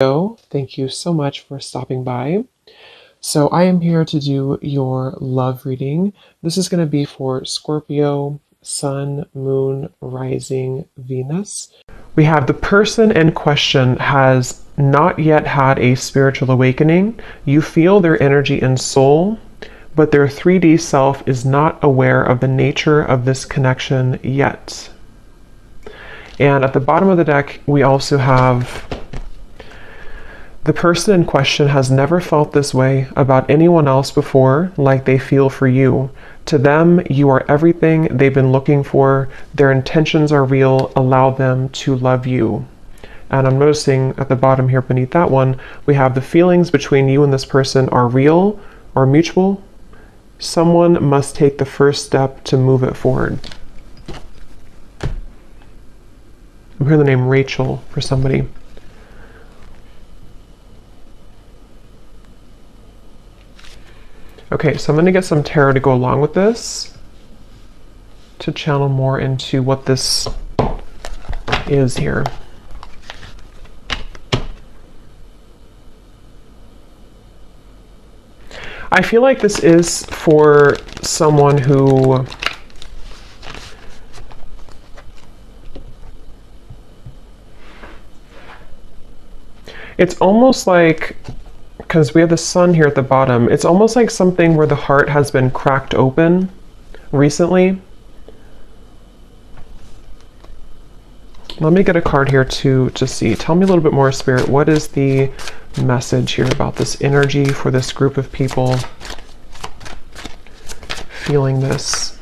Thank you so much for stopping by. So I am here to do your love reading. This is going to be for Scorpio, Sun, Moon, Rising, Venus. We have the person in question has not yet had a spiritual awakening. You feel their energy and soul, but their 3D self is not aware of the nature of this connection yet. And at the bottom of the deck, we also have the person in question has never felt this way about anyone else before, like they feel for you. To them, you are everything they've been looking for. Their intentions are real. Allow them to love you. And I'm noticing at the bottom here beneath that one, we have the feelings between you and this person are real or mutual. Someone must take the first step to move it forward. I'm hearing the name Rachel for somebody. Okay, so I'm going to get some tarot to go along with this to channel more into what this is here. I feel like this is for someone who it's almost like, because we have the sun here at the bottom, it's almost like something where the heart has been cracked open recently. Let me get a card here to see. Tell me a little bit more, Spirit. What is the message here about this energy for this group of people feeling this?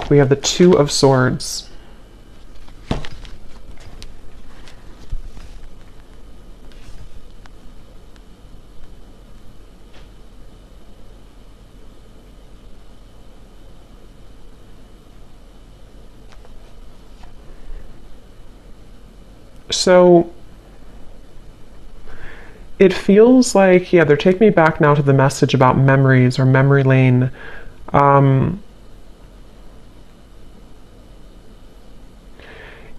We have the Two of Swords. So it feels like, yeah, they're taking me back now to the message about memories or memory lane.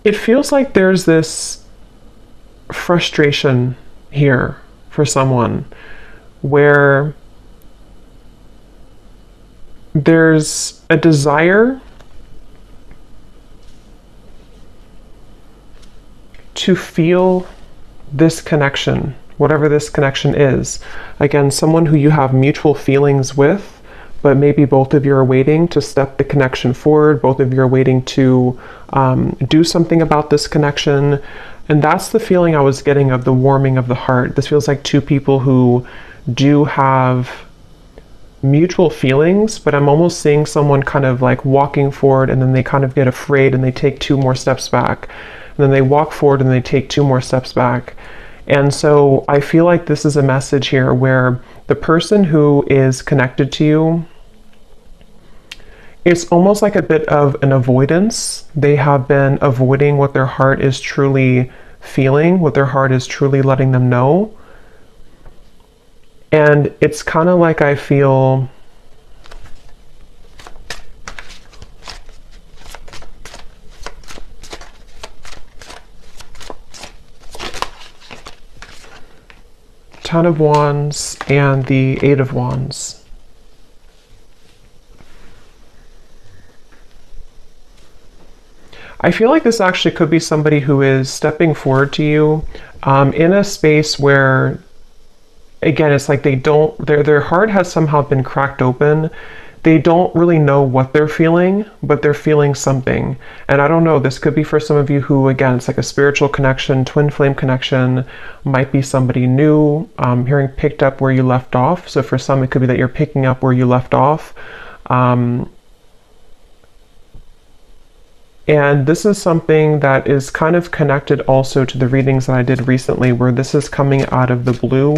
It feels like there's this frustration here for someone where there's a desire to feel this connection, whatever this connection is. Again, someone who you have mutual feelings with, but maybe both of you are waiting to step the connection forward. Both of you are waiting to do something about this connection. And that's the feeling I was getting of the warming of the heart. This feels like two people who do have mutual feelings, but I'm almost seeing someone kind of like walking forward and then they kind of get afraid and they take two more steps back. And then they walk forward and they take two more steps back. And so I feel like this is a message here where the person who is connected to you, it's almost like a bit of an avoidance. They have been avoiding what their heart is truly feeling, what their heart is truly letting them know. And it's kind of like I feel Ten of Wands and the Eight of Wands. I feel like this actually could be somebody who is stepping forward to you in a space where, again, it's like they don't, their heart has somehow been cracked open. They don't really know what they're feeling, but they're feeling something. And I don't know, this could be for some of you who, again, it's like a spiritual connection, twin flame connection, might be somebody new, hearing picked up where you left off. So for some, it could be that you're picking up where you left off. And this is something that is kind of connected also to the readings that I did recently, where this is coming out of the blue.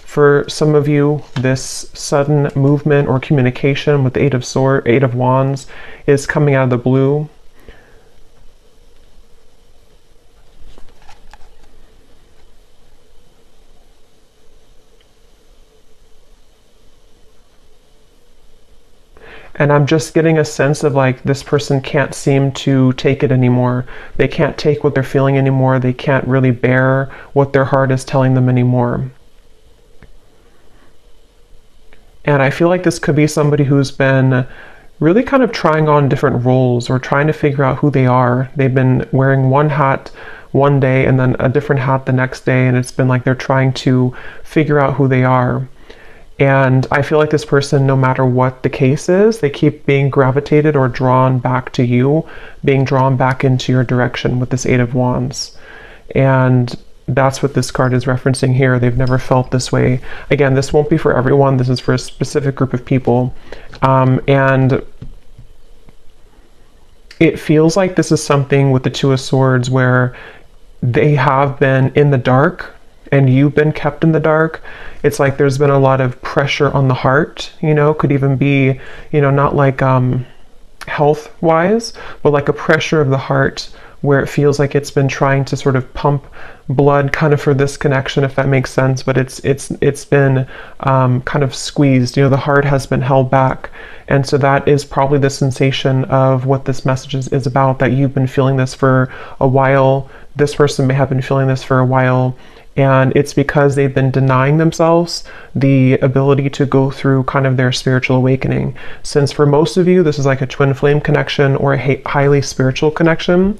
For some of you, this sudden movement or communication with the Eight of Wands is coming out of the blue. And I'm just getting a sense of like this person can't seem to take it anymore. They can't take what they're feeling anymore. They can't really bear what their heart is telling them anymore. And I feel like this could be somebody who's been really kind of trying on different roles or trying to figure out who they are. They've been wearing one hat one day and then a different hat the next day, and it's been like they're trying to figure out who they are. And I feel like this person, no matter what the case is, they keep being gravitated or drawn back to you, being drawn back into your direction with this Eight of Wands. And that's what this card is referencing here. They've never felt this way. Again, this won't be for everyone. This is for a specific group of people. And it feels like this is something with the Two of Swords where they have been in the dark and you've been kept in the dark. It's like there's been a lot of pressure on the heart, you know, could even be, you know, not like health wise, but like a pressure of the heart where it feels like it's been trying to sort of pump blood kind of for this connection, if that makes sense, but it's been kind of squeezed, you know, the heart has been held back. And so that is probably the sensation of what this message is about, that you've been feeling this for a while. This person may have been feeling this for a while, and it's because they've been denying themselves the ability to go through kind of their spiritual awakening. Since for most of you, this is like a twin flame connection or a highly spiritual connection,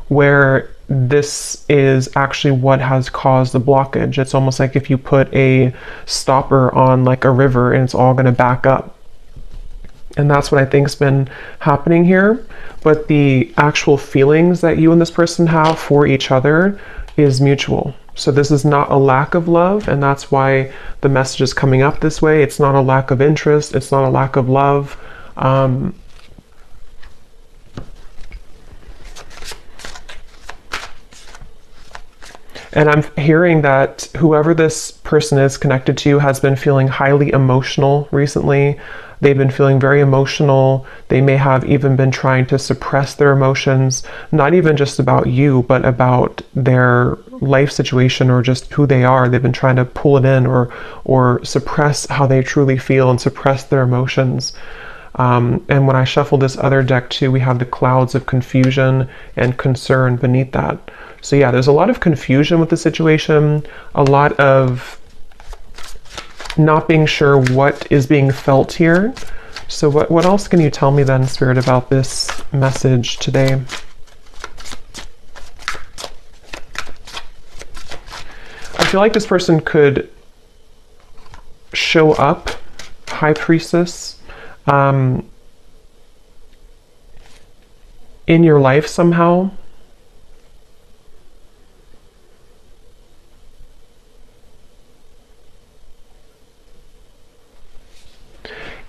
where this is actually what has caused the blockage. It's almost like if you put a stopper on like a river and it's all going to back up. And that's what I think's been happening here. But the actual feelings that you and this person have for each other is mutual. So this is not a lack of love, and that's why the message is coming up this way. It's not a lack of interest. It's not a lack of love. And I'm hearing that whoever this person is connected to has been feeling highly emotional recently. They've been feeling very emotional. They may have even been trying to suppress their emotions, not even just about you, but about their life situation or just who they are. They've been trying to pull it in or suppress how they truly feel and suppress their emotions. And when I shuffle this other deck too, we have the clouds of confusion and concern beneath that. So yeah, there's a lot of confusion with the situation, a lot of not being sure what is being felt here. So what else can you tell me then, Spirit, about this message today? I feel like this person could show up, High Priestess, in your life somehow.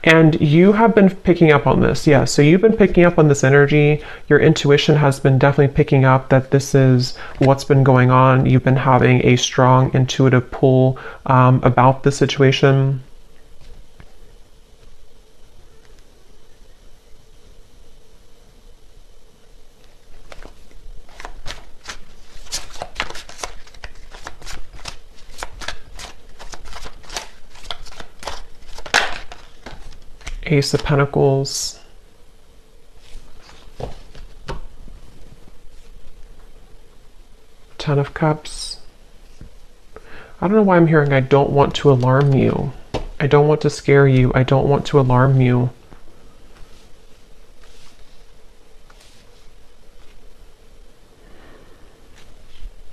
And you have been picking up on this, yeah. So you've been picking up on this energy. Your intuition has been definitely picking up that this is what's been going on. You've been having a strong intuitive pull about the situation. Ace of Pentacles. Ten of Cups. I don't know why I'm hearing I don't want to alarm you. I don't want to scare you. I don't want to alarm you.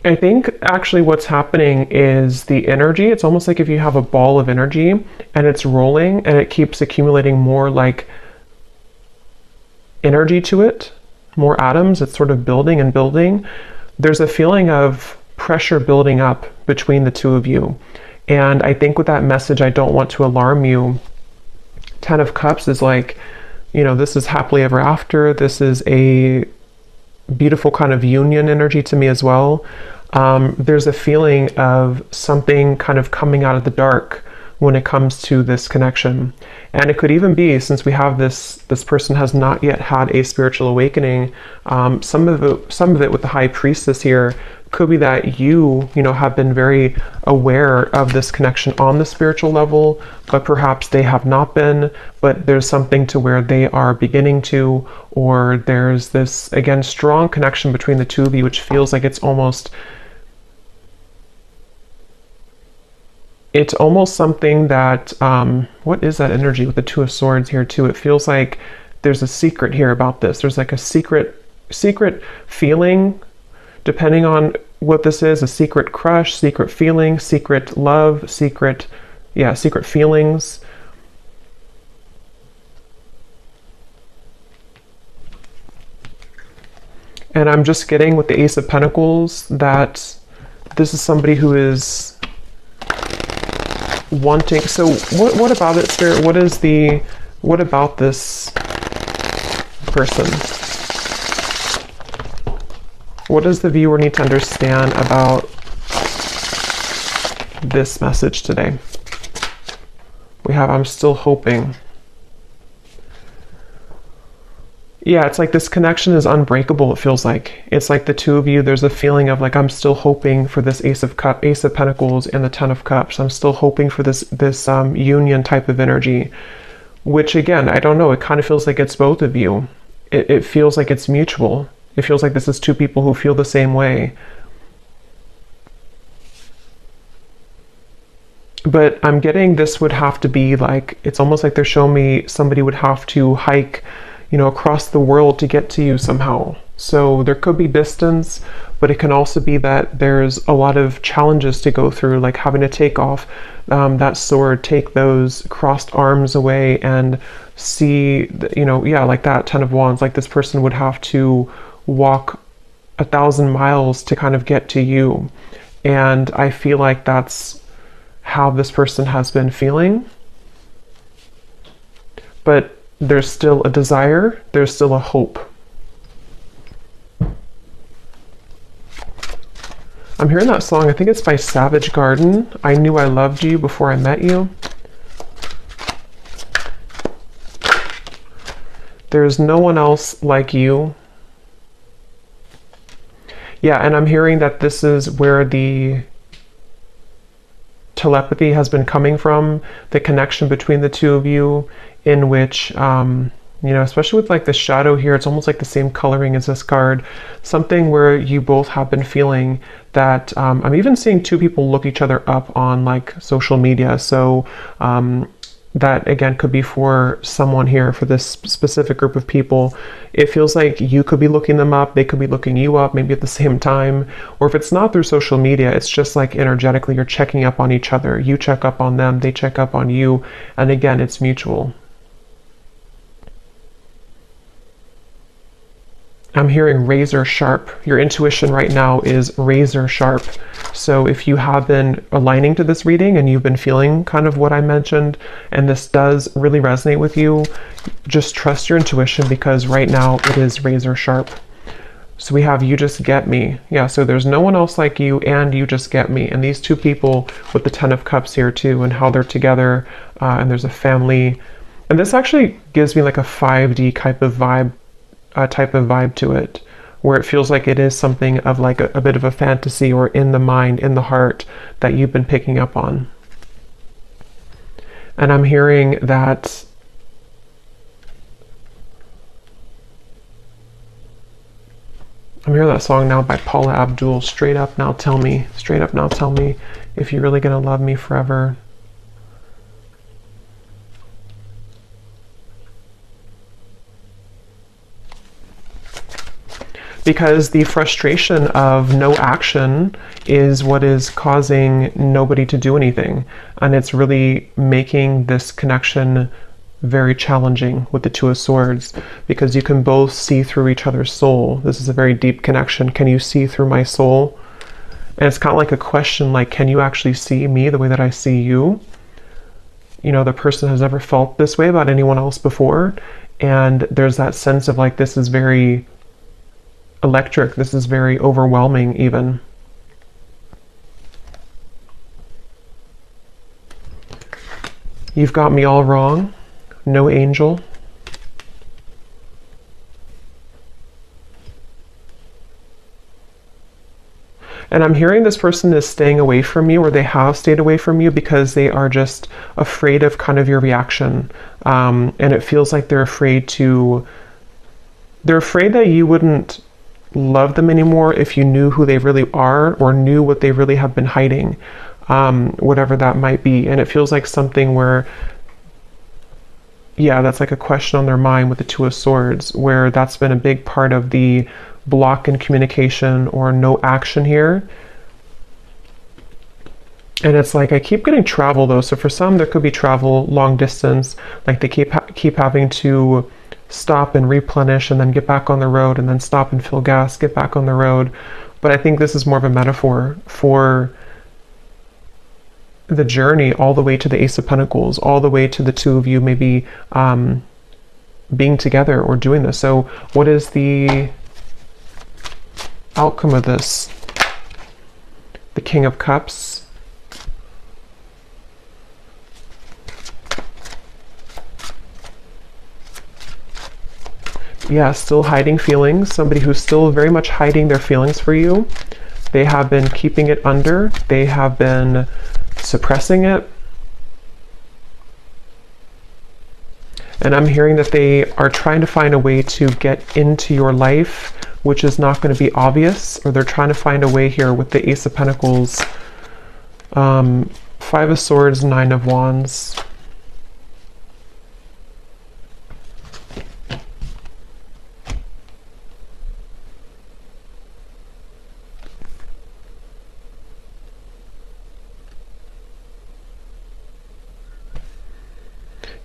I think actually what's happening is the energy, it's almost like if you have a ball of energy and it's rolling and it keeps accumulating more like energy to it, more atoms, it's sort of building and building. There's a feeling of pressure building up between the two of you. And I think with that message, I don't want to alarm you. Ten of Cups is like, you know, this is happily ever after. This is a beautiful kind of union energy to me as well. There's a feeling of something kind of coming out of the dark when it comes to this connection. And it could even be, since we have this person has not yet had a spiritual awakening, some of it with the High Priestess here could be that you know, have been very aware of this connection on the spiritual level, but perhaps they have not been, but there's something to where they are beginning to, or there's this, again, strong connection between the two of you, which feels like it's almost something that, what is that energy with the Two of Swords here too? It feels like there's a secret here about this. There's like a secret feeling, depending on what this is, a secret crush, secret feeling, secret love, secret feelings. And I'm just getting with the Ace of Pentacles that this is somebody who is wanting. So what about it, Spirit? What about this person? What does the viewer need to understand about this message today? We have, I'm still hoping. Yeah, it's like this connection is unbreakable, it feels like. It's like the two of you, there's a feeling of like, I'm still hoping for this Ace of Pentacles and the Ten of Cups. I'm still hoping for this union type of energy, which again, I don't know, it kind of feels like it's both of you. It feels like it's mutual. It feels like this is two people who feel the same way. But I'm getting this would have to be like, it's almost like they're showing me somebody would have to hike, you know, across the world to get to you somehow. So there could be distance, but it can also be that there's a lot of challenges to go through, like having to take off that sword, take those crossed arms away and see, you know, yeah, like that Ten of Wands, like this person would have to walk 1,000 miles to kind of get to you. And I feel like that's how this person has been feeling. But there's still a desire, there's still a hope. I'm hearing that song, I think it's by Savage Garden, I Knew I Loved You Before I Met You. There's no one else like you. Yeah, and I'm hearing that this is where the telepathy has been coming from, the connection between the two of you, in which, you know, especially with like the shadow here, it's almost like the same coloring as this card, something where you both have been feeling that, I'm even seeing two people look each other up on like social media. So that again could be for someone here, for this specific group of people. It feels like you could be looking them up, they could be looking you up, maybe at the same time. Or if it's not through social media, it's just like energetically you're checking up on each other. You check up on them, they check up on you. And again, it's mutual. I'm hearing razor sharp. Your intuition right now is razor sharp. So if you have been aligning to this reading and you've been feeling kind of what I mentioned, and this does really resonate with you, just trust your intuition, because right now it is razor sharp. So we have You Just Get Me. Yeah, so there's no one else like you and You Just Get Me. And these two people with the Ten of Cups here too, and how they're together, and there's a family. And this actually gives me like a 5D type of vibe to it, where it feels like it is something of like a bit of a fantasy, or in the mind, in the heart, that you've been picking up on. And I'm hearing that song now by Paula Abdul, Straight Up Now Tell Me, Straight Up Now Tell Me If You're Really Gonna Love Me Forever. Because the frustration of no action is what is causing nobody to do anything. And it's really making this connection very challenging with the Two of Swords, because you can both see through each other's soul. This is a very deep connection. Can you see through my soul? And it's kind of like a question, like, can you actually see me the way that I see you? You know, the person has never felt this way about anyone else before. And there's that sense of like, this is very electric, this is very overwhelming even. You've got me all wrong, no angel. And I'm hearing this person is staying away from you, or they have stayed away from you because they are just afraid of kind of your reaction. And it feels like they're afraid that you wouldn't love them anymore if you knew who they really are, or knew what they really have been hiding, whatever that might be. And it feels like something where, yeah, that's like a question on their mind with the Two of Swords, where that's been a big part of the block in communication or no action here. And it's like, I keep getting travel though. So for some, there could be travel long distance, like they keep having to stop and replenish and then get back on the road, and then stop and fill gas, get back on the road. But I think this is more of a metaphor for the journey all the way to the Ace of Pentacles, all the way to the two of you maybe being together or doing this. So what is the outcome of this? The King of Cups. Yeah, still hiding feelings. Somebody who's still very much hiding their feelings for you. They have been keeping it under. They have been suppressing it. And I'm hearing that they are trying to find a way to get into your life, which is not going to be obvious, or they're trying to find a way here with the Ace of Pentacles, Five of Swords, Nine of Wands.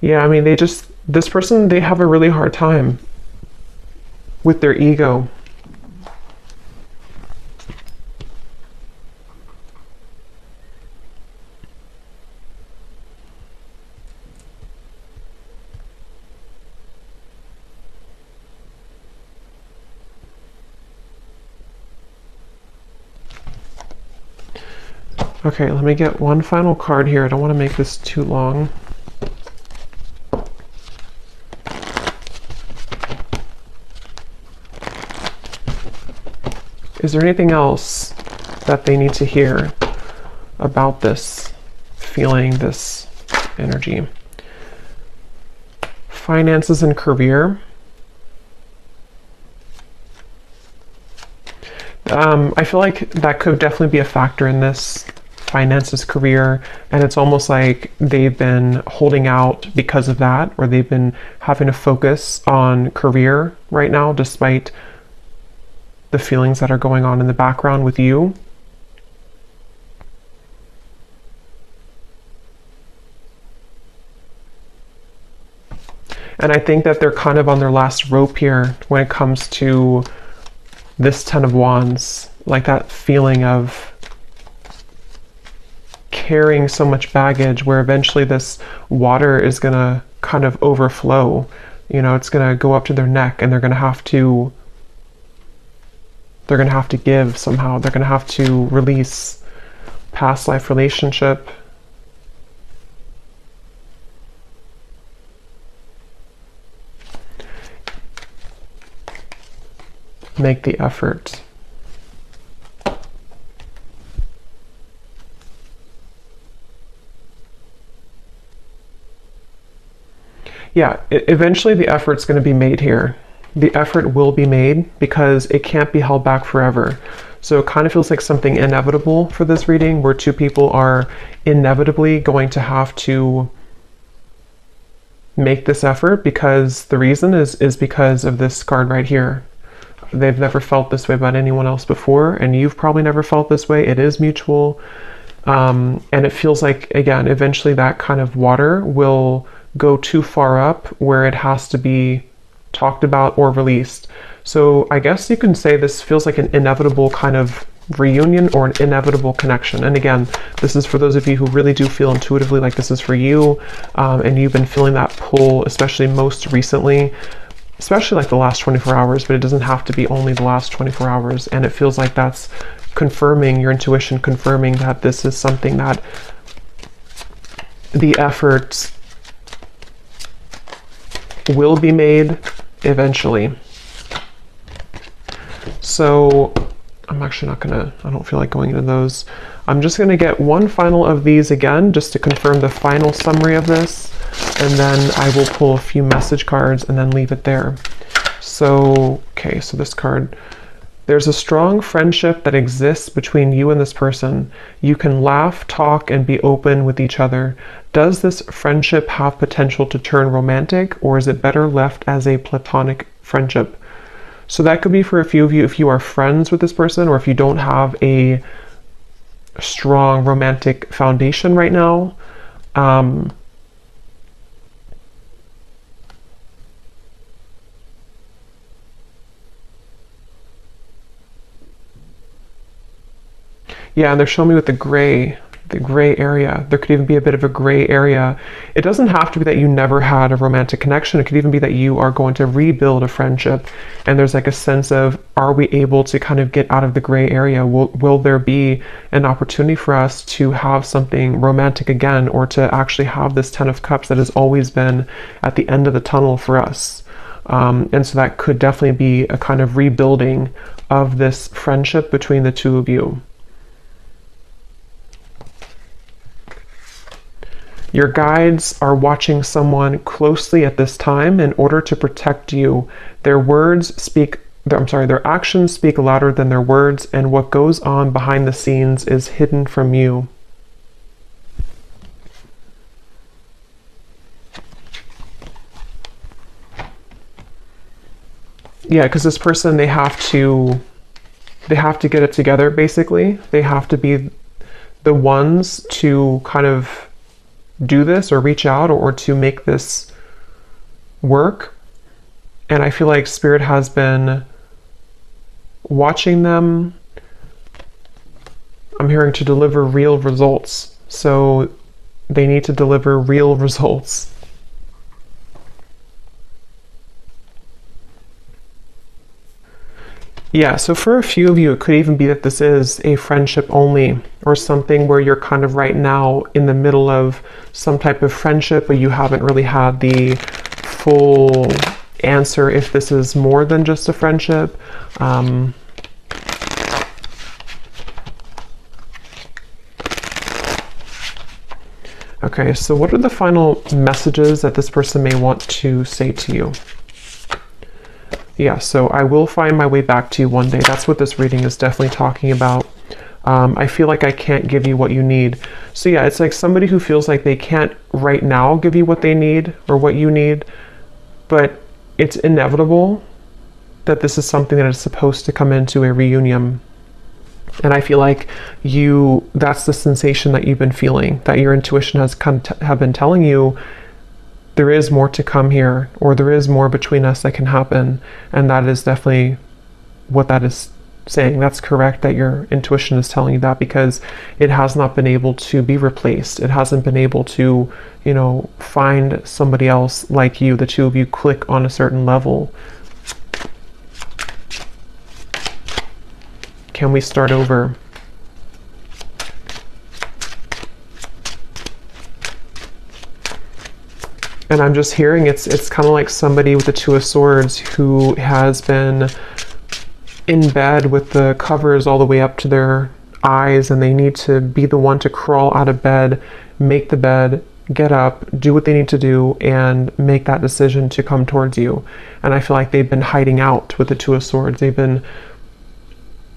Yeah, I mean, this person, they have a really hard time with their ego. Okay, let me get one final card here. I don't want to make this too long. Is there anything else that they need to hear about this feeling, this energy? Finances and career. I feel like that could definitely be a factor in this. Finances, career, and it's almost like they've been holding out because of that, or they've been having to focus on career right now despite the feelings that are going on in the background with you. And I think that they're kind of on their last rope here when it comes to this Ten of Wands, like that feeling of carrying so much baggage, where eventually this water is going to kind of overflow. You know, it's going to go up to their neck, and they're going to have to give somehow. They're going to have to release past life relationship. Make the effort. Yeah, eventually the effort's going to be made here. The effort will be made because it can't be held back forever. So it kind of feels like something inevitable for this reading, where two people are inevitably going to have to make this effort, because the reason is because of this card right here. They've never felt this way about anyone else before, and you've probably never felt this way. It is mutual. And it feels like, again, eventually that kind of water will go too far up where it has to be talked about or released. So I guess you can say this feels like an inevitable kind of reunion, or an inevitable connection. And again, this is for those of you who really do feel intuitively like this is for you, and you've been feeling that pull, especially most recently, especially like the last 24 hours, but it doesn't have to be only the last 24 hours. And it feels like that's confirming your intuition, confirming that this is something that the efforts will be made eventually. So I'm actually not gonna, I don't feel like going into those. I'm just gonna get one final of these again, just to confirm the final summary of this. And then I will pull a few message cards and then leave it there. So, okay, so this card. There's a strong friendship that exists between you and this person. You can laugh, talk, and be open with each other. Does this friendship have potential to turn romantic, or is it better left as a platonic friendship? So that could be for a few of you if you are friends with this person, or if you don't have a strong romantic foundation right now. Yeah, and they're showing me with the gray area. There could even be a bit of a gray area. It doesn't have to be that you never had a romantic connection. It could even be that you are going to rebuild a friendship. And there's like a sense of, are we able to kind of get out of the gray area? Will there be an opportunity for us to have something romantic again, or to actually have this Ten of Cups that has always been at the end of the tunnel for us? And so that could definitely be a kind of rebuilding of this friendship between the two of you. Your guides are watching someone closely at this time in order to protect you. Their actions speak louder than their words, and what goes on behind the scenes is hidden from you. Yeah, because this person, they have to get it together, basically. They have to be the ones to kind of do this, or reach out, or to make this work. And I feel like Spirit has been watching them. I'm hearing to deliver real results. So they need to deliver real results. Yeah, so for a few of you, it could even be that this is a friendship only, or something where you're kind of right now in the middle of some type of friendship, but you haven't really had the full answer if this is more than just a friendship. Okay, so what are the final messages that this person may want to say to you? Yeah, so I will find my way back to you one day. That's what this reading is definitely talking about. I feel like I can't give you what you need. So yeah, it's like somebody who feels like they can't right now give you what they need or what you need, but it's inevitable that this is something that is supposed to come into a reunion. And I feel like that's the sensation that you've been feeling, that your intuition has have been telling you there is more to come here, or there is more between us that can happen. And that is definitely what that is saying. That's correct that your intuition is telling you that, because it has not been able to be replaced. It hasn't been able to, find somebody else like you. The two of you click on a certain level. Can we start over? And I'm just hearing it's kind of like somebody with the Two of Swords who has been in bed with the covers all the way up to their eyes, and they need to be the one to crawl out of bed, make the bed, get up, do what they need to do, and make that decision to come towards you. And I feel like they've been hiding out with the Two of Swords. They've been,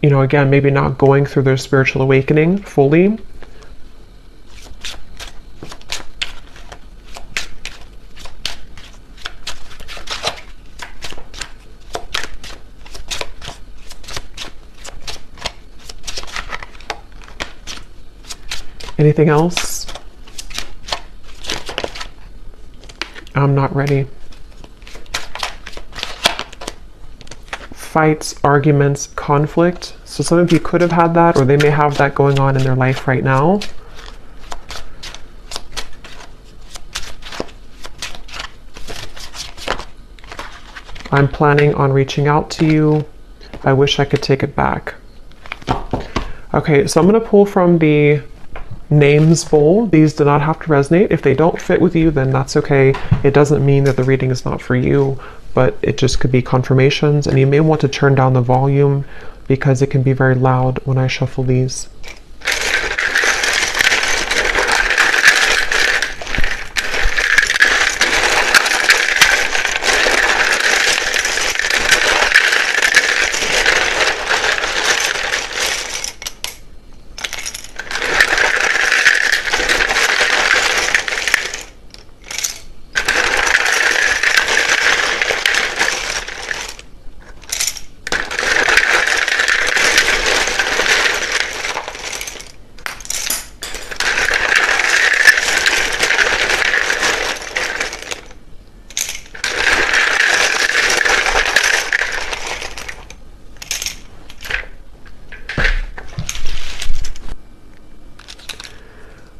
again, maybe not going through their spiritual awakening fully. Anything else? I'm not ready. Fights, arguments, conflict. So some of you could have had that, or they may have that going on in their life right now. I'm planning on reaching out to you. I wish I could take it back. Okay, so I'm going to pull from the names bowl. These do not have to resonate. If they don't fit with you, then that's okay. It doesn't mean that the reading is not for you, but it just could be confirmations, and you may want to turn down the volume because it can be very loud when I shuffle these.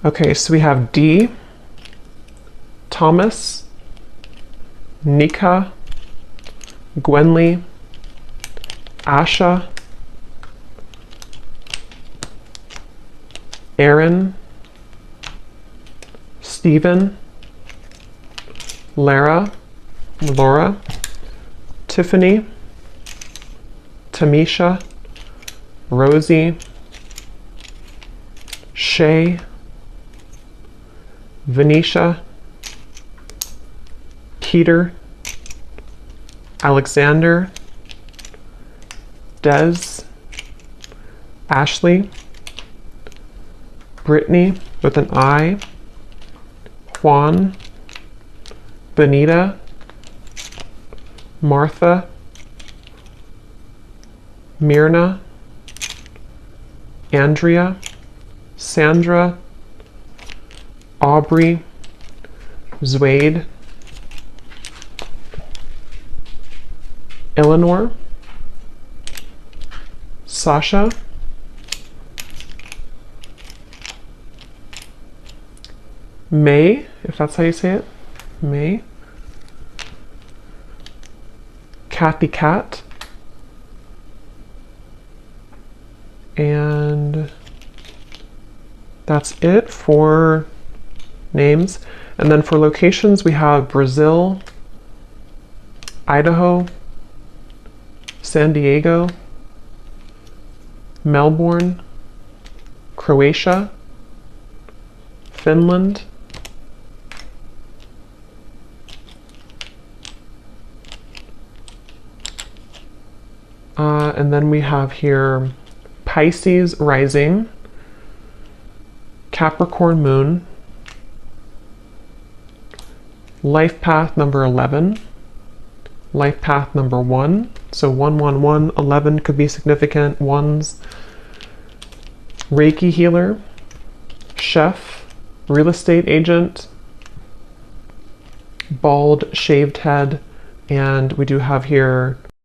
Okay, so we have D, Thomas, Nika, Gwenly, Asha, Aaron, Stephen, Laura, Tiffany, Tamisha, Rosie, Shay, Venetia, Peter, Alexander, Des, Ashley, Brittany with an I, Juan, Benita, Martha, Myrna, Andrea, Sandra, Aubrey, Zwade, Eleanor, Sasha, May, if that's how you say it, May, Kathy Cat, and that's it for names. And then for locations, we have Brazil, Idaho, San Diego, Melbourne, Croatia, Finland, and then we have here Pisces rising, Capricorn moon, life path number 11, life path number 1, so 111, 11 could be significant ones, Reiki healer, chef, real estate agent, bald shaved head, and we do have here